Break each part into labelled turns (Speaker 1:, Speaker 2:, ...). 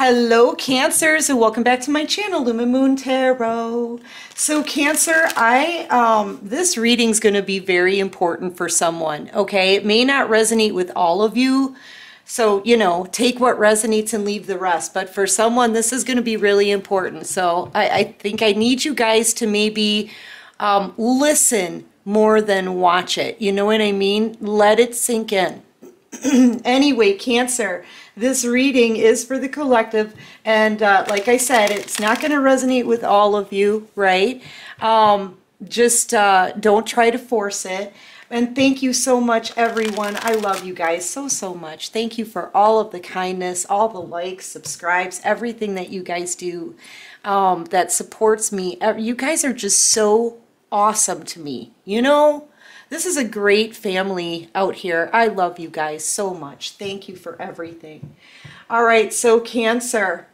Speaker 1: Hello Cancers, and welcome back to my channel, Lumen Moon Tarot. So Cancer, this reading's going to be very important for someone, okay? It may not resonate with all of you, so, you know, take what resonates and leave the rest. But for someone, this is going to be really important. So I think I need you guys to maybe listen more than watch it. You know what I mean? Let it sink in. Anyway, Cancer, this reading is for the collective, and like I said, it's not going to resonate with all of you, right? Just don't try to force it. And thank you so much, everyone. I love you guys so much. Thank you for all of the kindness, all the likes, subscribes, everything that you guys do that supports me. You guys are just so awesome to me, you know? This is a great family out here. I love you guys so much. Thank you for everything. All right, so Cancer,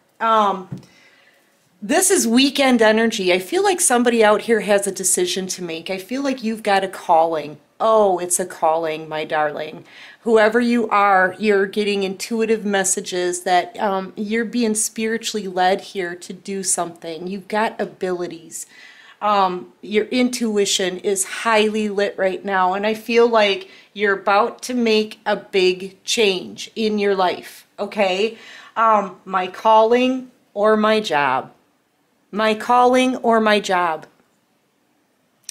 Speaker 1: this is weekend energy. I feel like somebody out here has a decision to make. I feel like you've got a calling. Oh, it's a calling, my darling. Whoever you are, you're getting intuitive messages that you're being spiritually led here to do something. You've got abilities. Your intuition is highly lit right now, and I feel like you're about to make a big change in your life, okay? My calling or my job. My calling or my job.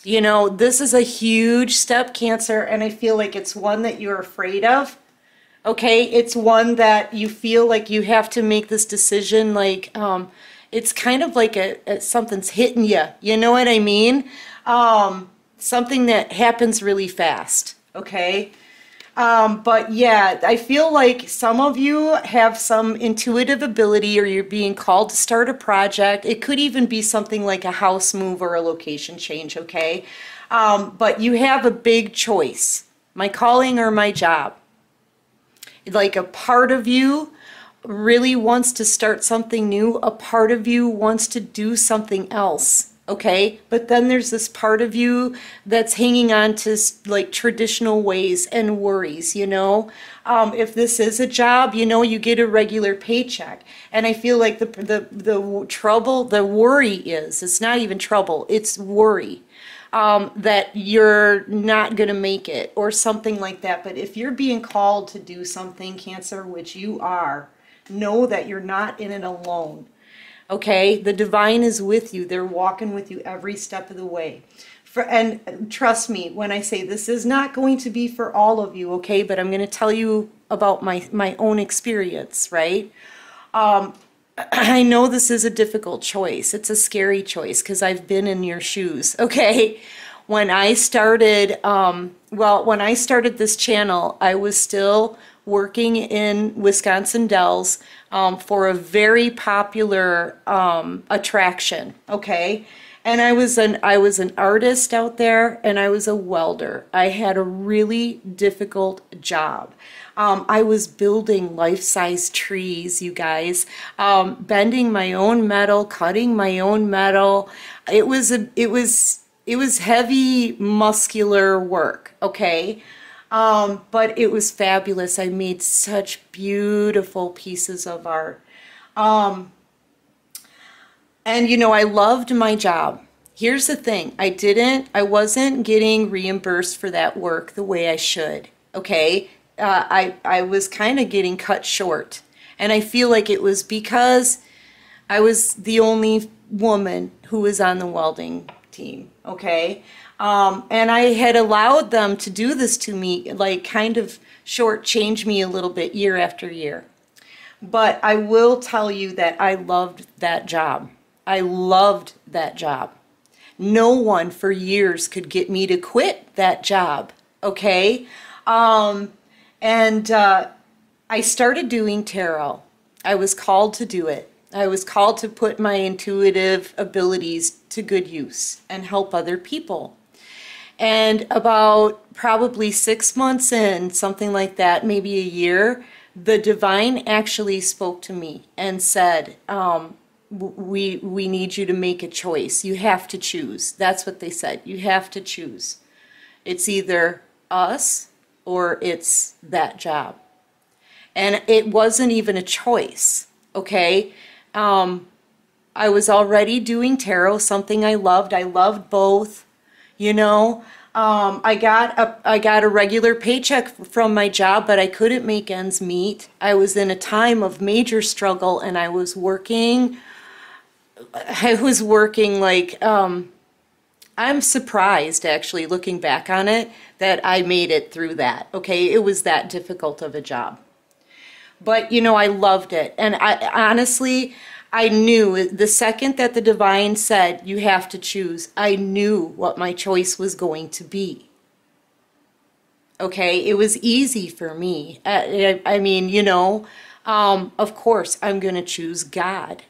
Speaker 1: You know, this is a huge step, Cancer, and I feel like it's one that you're afraid of, okay? It's one that you feel like you have to make this decision, like, it's kind of like something's hitting you. You know what I mean? Something that happens really fast. Okay? But yeah, I feel like some of you have some intuitive ability, or you're being called to start a project. It could even be something like a house move or a location change. Okay? But you have a big choice. My calling or my job. Like a part of you really wants to start something new. A part of you wants to do something else, okay? But then there's this part of you that's hanging on to like traditional ways and worries, you know? If this is a job, you know, you get a regular paycheck. And I feel like the trouble, the worry is, it's not even trouble, it's worry. That you're not going to make it or something like that. But if you're being called to do something, Cancer, which you are, know that you're not in it alone, okay? The divine is with you. They're walking with you every step of the way. And trust me when I say this is not going to be for all of you, okay? But I'm going to tell you about my own experience, right? I know this is a difficult choice. It's a scary choice because I've been in your shoes, okay? When I started, when I started this channel, I was still working in Wisconsin Dells for a very popular attraction, okay? And I was an artist out there, and I was a welder. I had a really difficult job. I was building life-size trees, you guys, bending my own metal, cutting my own metal. It was heavy, muscular work, okay? But it was fabulous. I made such beautiful pieces of art. And you know, I loved my job. Here's the thing. I wasn't getting reimbursed for that work the way I should. Okay. I was kind of getting cut short, and I feel like it was because I was the only woman who was on the welding team. Okay. And I had allowed them to do this to me, like kind of shortchange me a little bit year after year. But I will tell you that I loved that job. I loved that job. No one for years could get me to quit that job, okay? I started doing tarot. I was called to do it. I was called to put my intuitive abilities to good use and help other people. And about probably 6 months in, something like that, maybe a year, the divine actually spoke to me and said, we need you to make a choice. You have to choose. That's what they said. You have to choose. It's either us or it's that job. And it wasn't even a choice. okay? I was already doing tarot, something I loved. I loved both, you know. I got a regular paycheck from my job, but I couldn't make ends meet. I was in a time of major struggle, and I was working like, I'm surprised, actually, looking back on it, that I made it through that, okay? It was that difficult of a job. But, you know, I loved it. And I honestly, I knew the second that the divine said, you have to choose, I knew what my choice was going to be. Okay? It was easy for me. I mean, you know, of course, I'm going to choose God.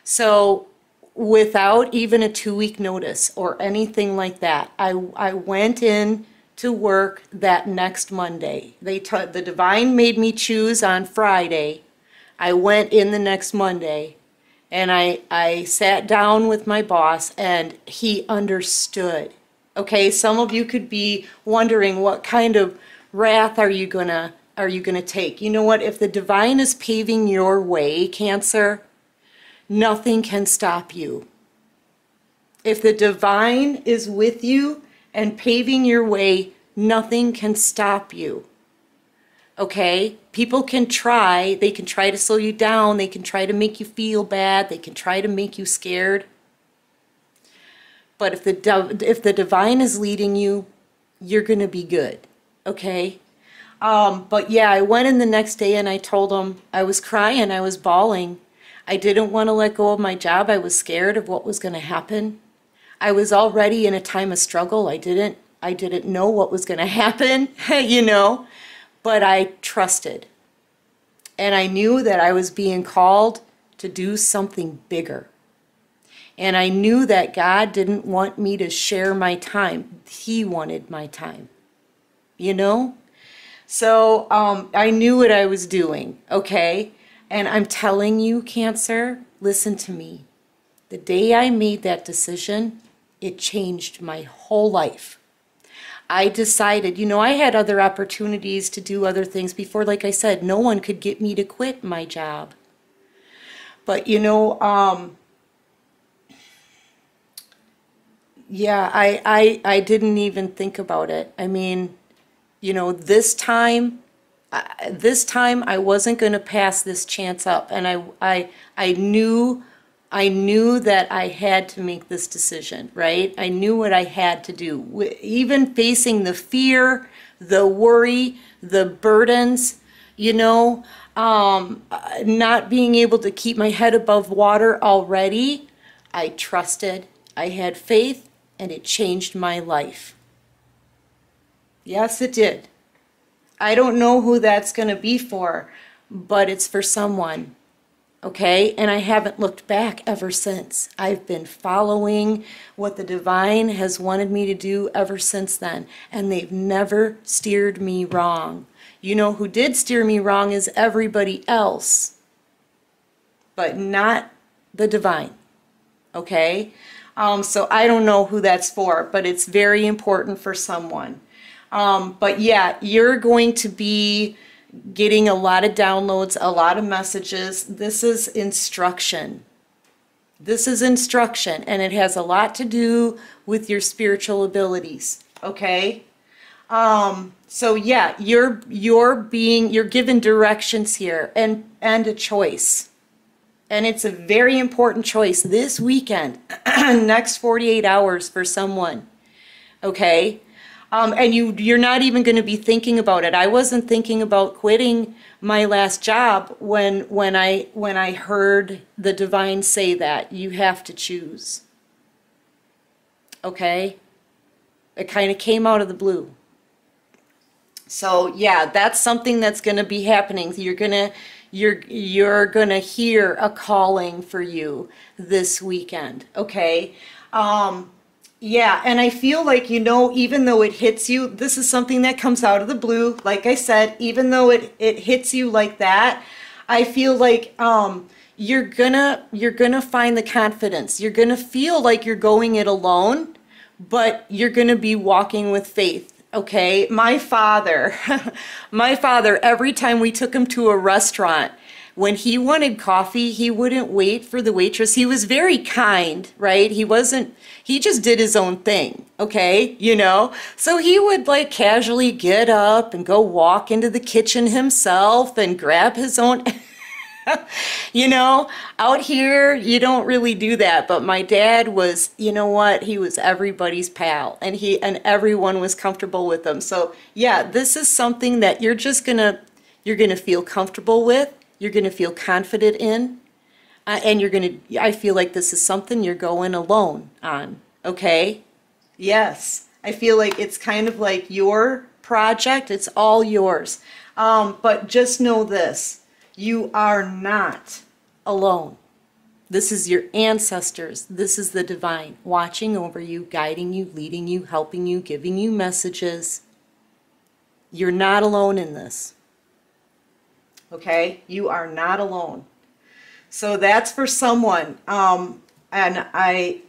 Speaker 1: So without even a 2-week notice or anything like that, I went in to work that next Monday. The divine made me choose on Friday. I went in the next Monday, and I sat down with my boss, and he understood. Okay, some of you could be wondering, what kind of wrath are you gonna take? You know what? If the divine is paving your way, Cancer, nothing can stop you. If the divine is with you and paving your way, nothing can stop you. Okay? People can try. They can try to slow you down. They can try to make you feel bad. They can try to make you scared. But if the divine is leading you, you're going to be good. Okay? But yeah, I went in the next day and I told him, I was crying. I was bawling. I didn't want to let go of my job. I was scared of what was going to happen. I was already in a time of struggle. I didn't know what was going to happen, you know, but I trusted. And I knew that I was being called to do something bigger. And I knew that God didn't want me to share my time. He wanted my time, you know? So I knew what I was doing, okay? And I'm telling you, Cancer, listen to me. The day I made that decision, it changed my whole life. I decided, you know, I had other opportunities to do other things before. Like I said, no one could get me to quit my job. But, you know, yeah, I didn't even think about it. I mean, you know, this time I wasn't going to pass this chance up, and I knew that I had to make this decision, right? I knew what I had to do. Even facing the fear, the worry, the burdens, you know, not being able to keep my head above water already, I trusted, I had faith, and it changed my life. Yes, it did. I don't know who that's going to be for, but it's for someone. Okay, and I haven't looked back ever since. I've been following what the divine has wanted me to do ever since then, and they've never steered me wrong. You know who did steer me wrong is everybody else, but not the divine. Okay, so I don't know who that's for, but it's very important for someone. But yeah, you're going to be getting a lot of downloads, a lot of messages. This is instruction. This is instruction, and it has a lot to do with your spiritual abilities, okay? So yeah, you're given directions here and a choice. And it's a very important choice this weekend, next 48 hours for someone, okay? And you're not even going to be thinking about it. I wasn't thinking about quitting my last job when I heard the divine say that you have to choose. Okay? It kind of came out of the blue. So yeah, that's something that's going to be happening. You're gonna hear a calling for you this weekend. Okay? Yeah, and I feel like, you know, even though it hits you, this is something that comes out of the blue. Like I said, even though it hits you like that, I feel like you're gonna find the confidence. You're gonna feel like you're going it alone, but you're gonna be walking with faith. Okay, my father, every time we took him to a restaurant, When he wanted coffee, he wouldn't wait for the waitress. He was very kind, right? He just did his own thing, okay? You know? So he would like casually get up and go walk into the kitchen himself and grab his own. You know, out here, you don't really do that. But my dad was, you know what? He was everybody's pal, and everyone was comfortable with him. So yeah, this is something that you're gonna feel comfortable with. You're gonna feel confident in, and I feel like this is something you're going alone on. Okay? Yes, I feel like it's kind of like your project. It's all yours. But just know this. You are not alone. This is your ancestors. This is the divine watching over you, guiding you, leading you, helping you, giving you messages. You're not alone in this. Okay? You are not alone. So that's for someone. And I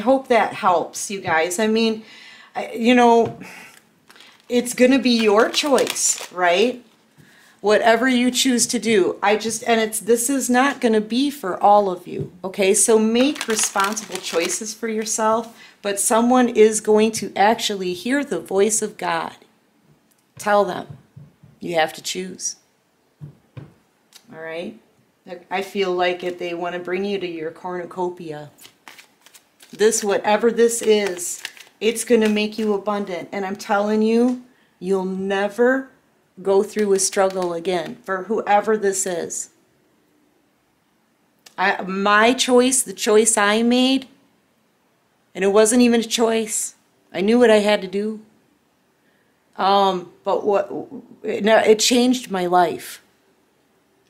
Speaker 1: hope that helps you guys. I mean, you know, it's going to be your choice, right? Whatever you choose to do. This is not going to be for all of you, okay? So make responsible choices for yourself, but someone is going to actually hear the voice of God. Tell them you have to choose. All right? I feel like if they want to bring you to your cornucopia, whatever this is, it's going to make you abundant. And I'm telling you, you'll never go through a struggle again for whoever this is. My choice, the choice I made, and it wasn't even a choice. I knew what I had to do. It changed my life.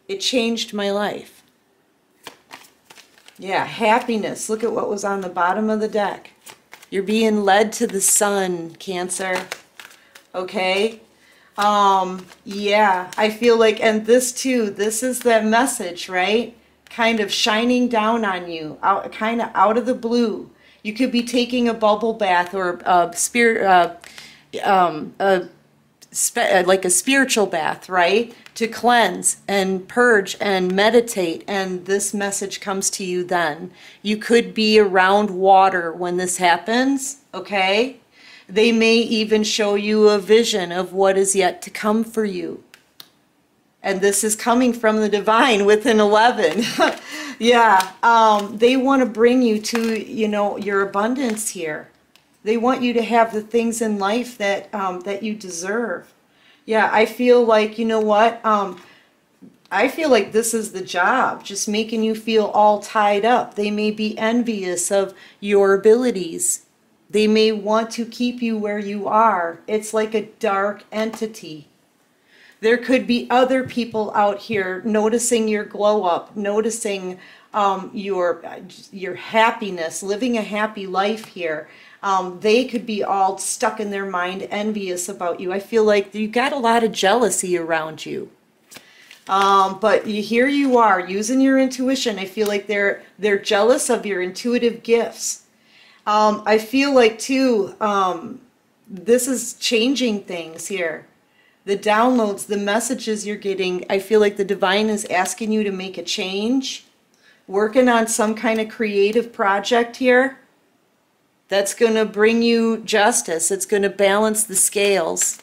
Speaker 1: It changed my life. Yeah, happiness. Look at what was on the bottom of the deck. You're being led to the sun, Cancer. Okay? Yeah, I feel like, and this too, this is that message, right? Kind of shining down on you, kind of out of the blue. You could be taking a bubble bath or like a spiritual bath, right? To cleanse and purge and meditate, and this message comes to you then. You could be around water when this happens, okay? They may even show you a vision of what is yet to come for you. And this is coming from the divine with an 11. Yeah, they want to bring you to, you know, your abundance here. They want you to have the things in life that that you deserve. Yeah, I feel like, you know what? I feel like this is the job, just making you feel all tied up. They may be envious of your abilities. They may want to keep you where you are. It's like a dark entity. There could be other people out here noticing your glow up, noticing your happiness, living a happy life here. They could be all stuck in their mind, envious about you. I feel like you got a lot of jealousy around you. But here you are using your intuition. I feel like they're jealous of your intuitive gifts. I feel like too, this is changing things here. The downloads, the messages you're getting, I feel like the divine is asking you to make a change, working on some kind of creative project here that's going to bring you justice. It's going to balance the scales.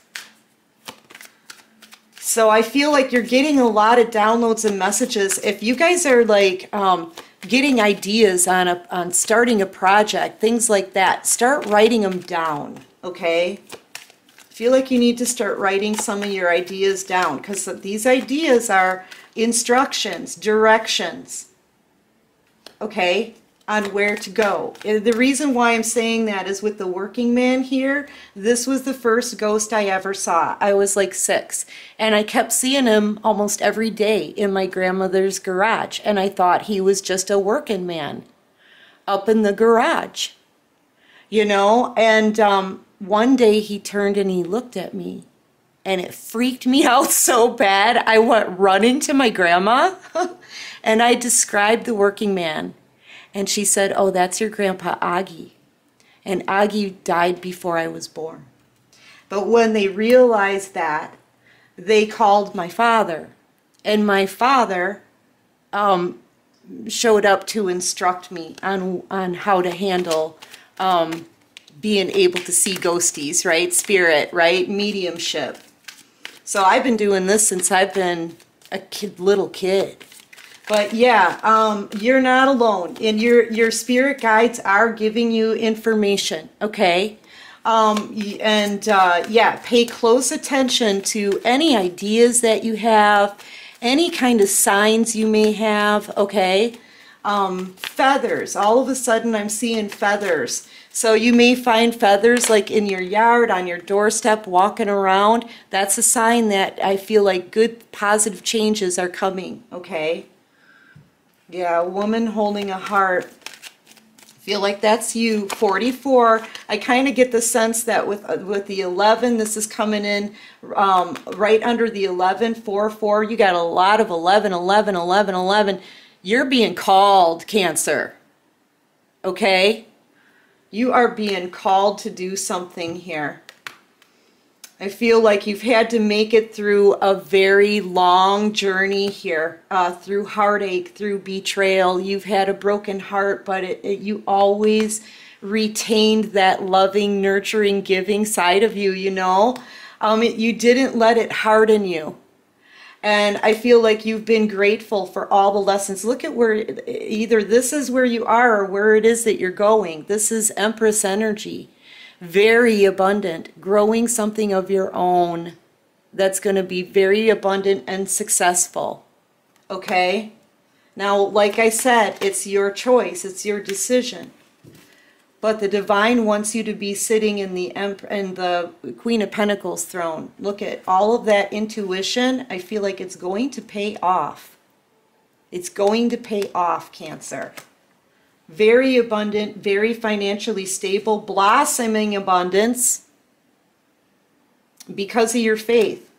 Speaker 1: So I feel like you're getting a lot of downloads and messages. If you guys are like getting ideas on starting a project, things like that, start writing them down, okay? I feel like you need to start writing some of your ideas down, because these ideas are instructions, directions, okay, on where to go. The reason why I'm saying that is with the working man here, this was the first ghost I ever saw. I was like 6, and I kept seeing him almost every day in my grandmother's garage, and I thought he was just a working man up in the garage, you know, and one day he turned and he looked at me, and it freaked me out so bad. I went running to my grandma and I described the working man, and she said, "Oh, that's your grandpa Augie." And Augie died before I was born. But when they realized that, they called my father, And my father showed up to instruct me on how to handle being able to see ghosties, right? Spirit, right? Mediumship. So I've been doing this since I've been a little kid. But yeah, you're not alone. And your spirit guides are giving you information, okay? Yeah, pay close attention to any ideas that you have, any kind of signs you may have, okay? Feathers. All of a sudden I'm seeing feathers. So you may find feathers like in your yard, on your doorstep, walking around. That's a sign that I feel like good positive changes are coming, okay? Yeah, a woman holding a heart. Feel like that's you. 44. I kind of get the sense that with the 11, this is coming in right under the 11, 4, 4. You got a lot of 11, 11, 11, 11. You're being called, Cancer. Okay? You are being called to do something here. I feel like you've had to make it through a very long journey here, through heartache, through betrayal. You've had a broken heart, but you always retained that loving, nurturing, giving side of you, you know. You didn't let it harden you. And I feel like you've been grateful for all the lessons. Look at where, either this is where you are or where it is that you're going. This is Empress energy. Very abundant, growing something of your own that's going to be very abundant and successful. Okay? Now, like I said, it's your choice, it's your decision. But the divine wants you to be sitting in the Queen of Pentacles throne. Look at all of that intuition. I feel like it's going to pay off. It's going to pay off, Cancer. Very abundant, very financially stable, blossoming abundance because of your faith.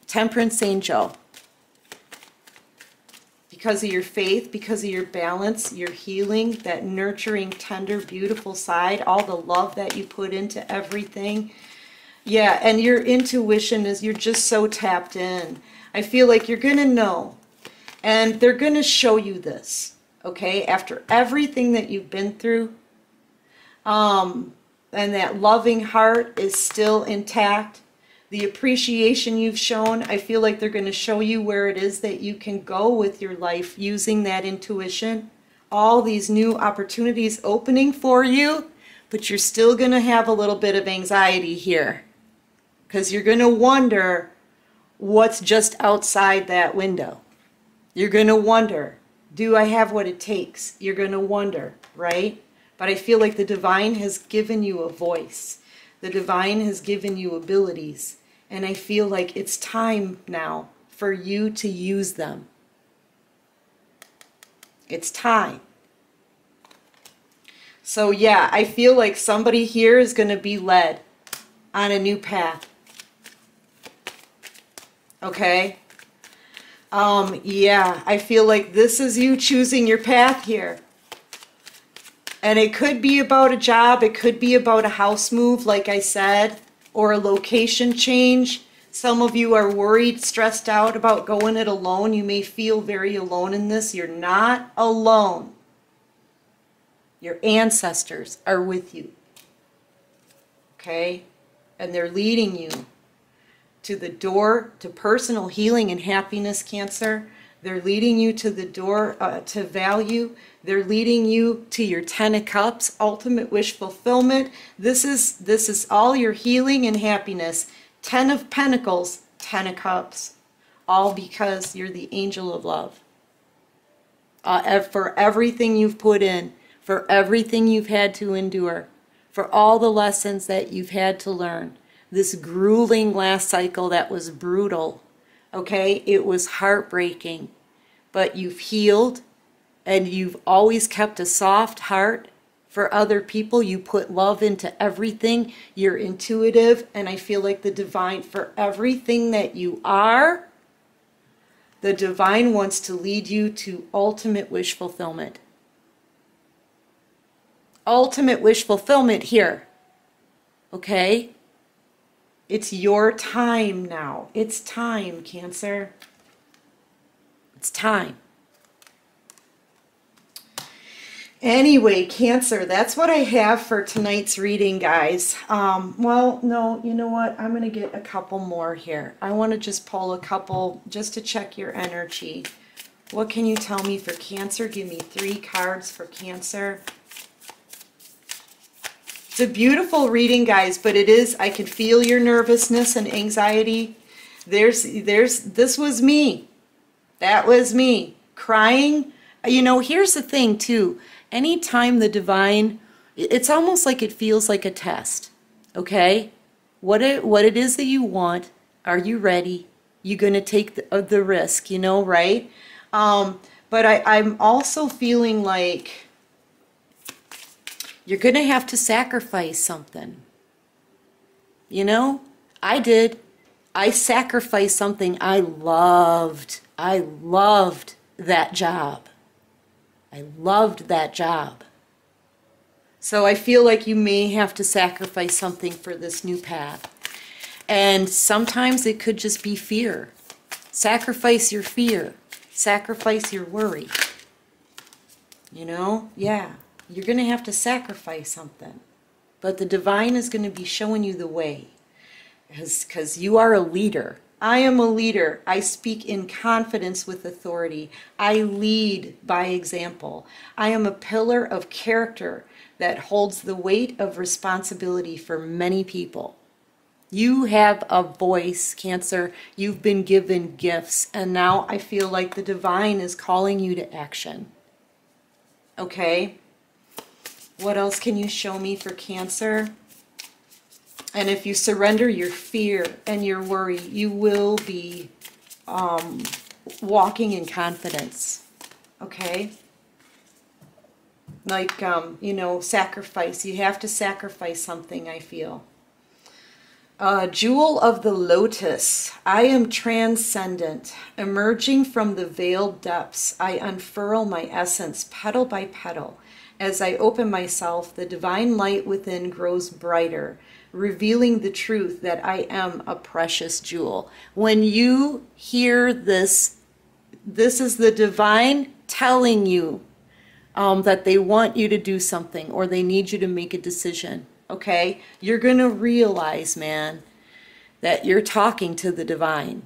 Speaker 1: Temperance angel. Because of your faith, because of your balance, your healing, that nurturing, tender, beautiful side, all the love that you put into everything. Yeah, and your intuition is, you're just so tapped in. I feel like you're going to know. And they're going to show you this, okay? After everything that you've been through, and that loving heart is still intact, the appreciation you've shown, I feel like they're going to show you where it is that you can go with your life using that intuition. All these new opportunities opening for you, but you're still going to have a little bit of anxiety here because you're going to wonder what's just outside that window. You're going to wonder, do I have what it takes? You're going to wonder, right? But I feel like the divine has given you a voice. The divine has given you abilities. And I feel like it's time now for you to use them. It's time. So yeah, I feel like somebody here is going to be led on a new path. Okay? Yeah, I feel like this is you choosing your path here. And it could be about a job, it could be about a house move, like I said, or a location change. Some of you are worried, stressed out about going it alone. You may feel very alone in this. You're not alone. Your ancestors are with you. Okay? And they're leading you to the door to personal healing and happiness, Cancer. They're leading you to the door to value. They're leading you to your 10 of Cups, ultimate wish fulfillment. This is all your healing and happiness. 10 of Pentacles, 10 of Cups. All because you're the angel of love. For everything you've put in, for everything you've had to endure, for all the lessons that you've had to learn. This grueling last cycle that was brutal, okay? It was heartbreaking, but you've healed and you've always kept a soft heart for other people. You put love into everything. You're intuitive, and I feel like the divine, for everything that you are, the divine wants to lead you to ultimate wish fulfillment. Ultimate wish fulfillment here, okay? It's your time now. It's time, Cancer. It's time. Anyway, Cancer, that's what I have for tonight's reading, guys. Well, no, you know what? I'm going to get a couple more here. I want to just pull a couple just to check your energy. What can you tell me for Cancer? Give me 3 cards for Cancer. It's a beautiful reading, guys, but it is, I can feel your nervousness and anxiety. This was me. That was me. Crying. You know, here's the thing, too. Anytime the divine, it's almost like it feels like a test, okay? What it is that you want, are you ready? You going to take the risk, you know, right? But I'm also feeling like you're going to have to sacrifice something. You know, I did. I sacrificed something I loved. I loved that job. I loved that job. So I feel like you may have to sacrifice something for this new path. And sometimes it could just be fear. Sacrifice your fear. Sacrifice your worry. You know? Yeah. You're going to have to sacrifice something. But the divine is going to be showing you the way. Because you are a leader. I am a leader. I speak in confidence with authority. I lead by example. I am a pillar of character that holds the weight of responsibility for many people. You have a voice, Cancer. You've been given gifts. And now I feel like the divine is calling you to action. Okay? What else can you show me for Cancer? And if you surrender your fear and your worry, you will be walking in confidence. Okay? Like, you know, sacrifice. You have to sacrifice something, I feel. Jewel of the Lotus. I am transcendent. Emerging from the veiled depths, I unfurl my essence petal by petal. As I open myself, the divine light within grows brighter, revealing the truth that I am a precious jewel. When you hear this, this is the divine telling you that they want you to do something or they need you to make a decision, okay? You're going to realize, man, that you're talking to the divine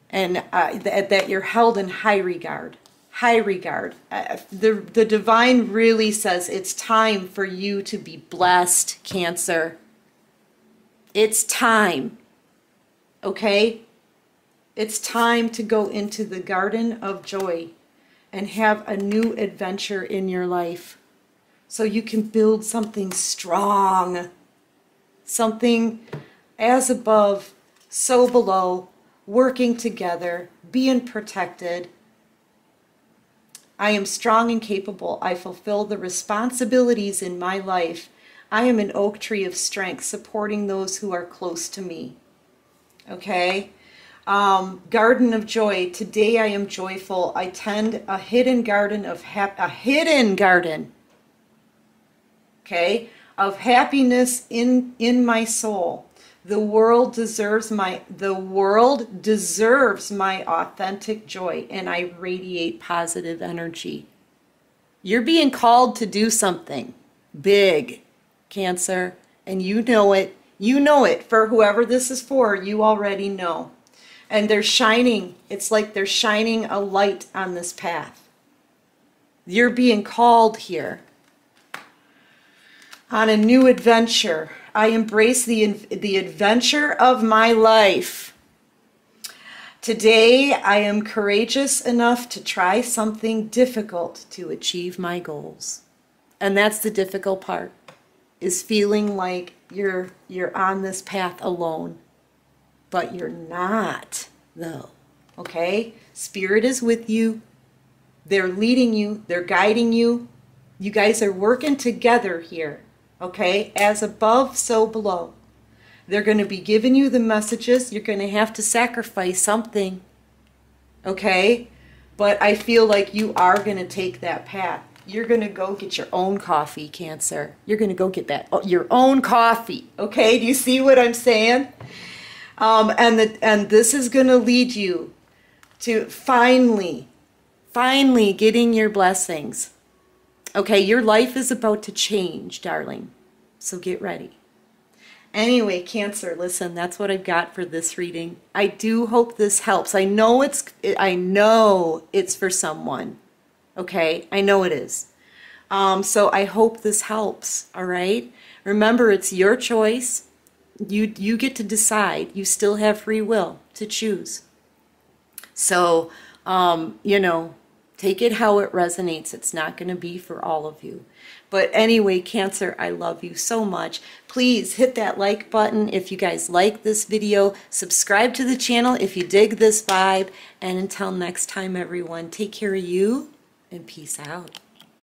Speaker 1: and that you're held in high regard. High regard. The divine really says it's time for you to be blessed, Cancer. It's time, okay? It's time to go into the garden of joy and have a new adventure in your life so you can build something strong, something as above, so below, working together, being protected. I am strong and capable. I fulfill the responsibilities in my life. I am an oak tree of strength, supporting those who are close to me. Okay? Garden of joy. Today I am joyful. I tend a hidden garden of a hidden garden. Okay? Of happiness in my soul. The world deserves my authentic joy, and I radiate positive energy. You're being called to do something big, Cancer, and you know it. You know it. For whoever this is for, you already know. And they're shining. It's like they're shining a light on this path. You're being called here on a new adventure. I embrace the adventure of my life. Today, I am courageous enough to try something difficult to achieve my goals. And that's the difficult part, is feeling like you're on this path alone. But you're not, though. Okay? Spirit is with you. They're leading you. They're guiding you. You guys are working together here. Okay? As above, so below. They're going to be giving you the messages. You're going to have to sacrifice something. Okay? But I feel like you are going to take that path. You're going to go get your own coffee, Cancer. You're going to go get your own coffee. Okay? Do you see what I'm saying? And this is going to lead you to finally getting your blessings. Okay, your life is about to change, darling. So get ready. Anyway, Cancer, listen, that's what I've got for this reading. I do hope this helps. I know it's for someone. Okay, I know it is. So I hope this helps, all right? Remember, it's your choice. You get to decide. You still have free will to choose. So, you know, take it how it resonates. It's not going to be for all of you. But anyway, Cancer, I love you so much. Please hit that like button if you guys like this video. Subscribe to the channel if you dig this vibe. And until next time, everyone, take care of you and peace out.